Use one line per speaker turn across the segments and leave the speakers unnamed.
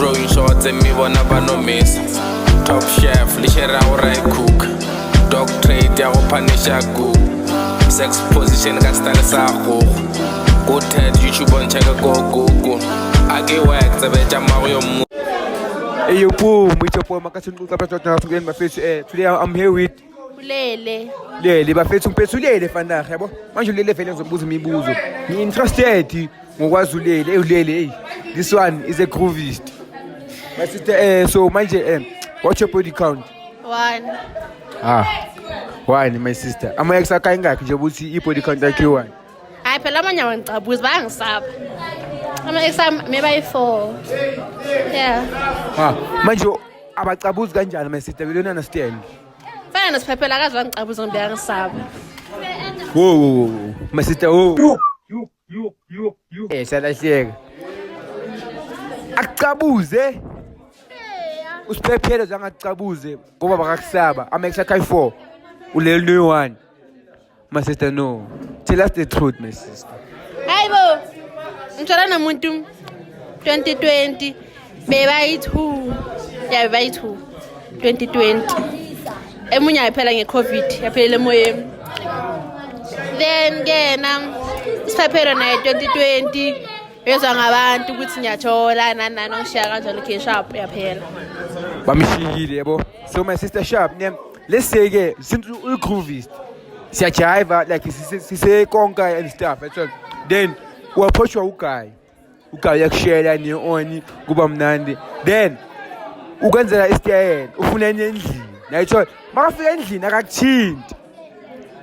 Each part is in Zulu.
throwing shots and me wanna no miss. Top chef, lishera ura cook. Dog trade ya upanisha cook. Sex position ka style sa go. Go TED YouTube on check go. Age work tsabe jama yo mu.
Hey yo Pooh, Paul Makasin again bafethu today I'm here with Lele bafethu ngiphethe uLele fanakhe yabo. Manje uLele vele ngizobuza imibuzo. Ngi-interested ngokwazi uLele hey. This one is a groovist. My sister so manje what's your body count?
1.
1 my sister. Ama ex akha ingakhi nje ukuthi i-body count yakhe 1.
Hayi phela amanye wangicabuza bayangisaba. Ama exam maybe 4. Yeah.
Manje abacabuzi kanjani my sister? We don't understand.
Fana siphephela akazi wangicabuza ngibe yangisaba.
Whoa. My sister you. Salahleka. Akucabuze. Usiphephele zangacabuze ngoba bakakusaba. Ama exakha 4. Ulele no 1. My sister no. Tell us the truth my sister.
Hayibo. Ngithola namuntu 2020 bebayi2. Yeah bebayi2. 2020. Emunye yaphela ngeCovid, yaphelela emoyeni. Then ngena siphephela naye 2020 bezwa ngabantu ukuthi ngiyathola nani ngishiya kanjalo ke sharp yaphela.
Bamshiyile yabo. So my sister sharp let's say ke since u-groovist siyajiva like sise konka and stuff so then uapproachwa uguy yakushela ni-on kuba mnandi then ukwenzela istyle ufuna enye endlini nayithola makafika endlini akakuthinti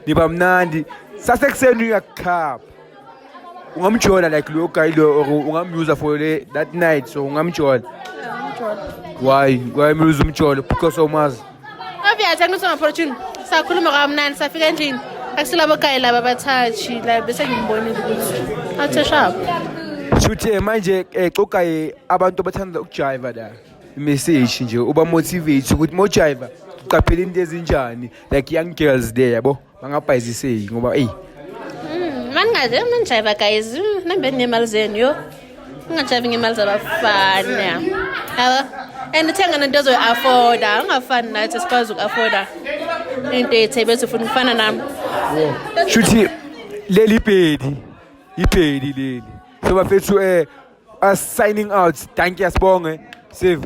niba mnandi sasekuseni uyakukhapha ungamjola like lo guy lo ungamuse for that night so ungamjola why muse umjola because umazi
Obviously ngizoma fortune sakhuluma kamnandi safika endlini akusilabo guy laba bathathi la bese ngimbonile ukuthi athe sharp.
Shuthe manje xoka abantu abathanda ukujiva la message nje uba motivate ukuthi mojiva uqaphela into ezinjani like young girls there yabo bangabhayiziseki ngoba
Mangaze manjiva guys nambe nemali zenu yo ungajiva ngemali zabafana yabo and uthenga into ozo afford ungafani nathi sikwazi uku-afforda into ethe bese ufuna ukufana nami.
Shuthi leli ipedi leli so bafethu us signing out thank you sibonge save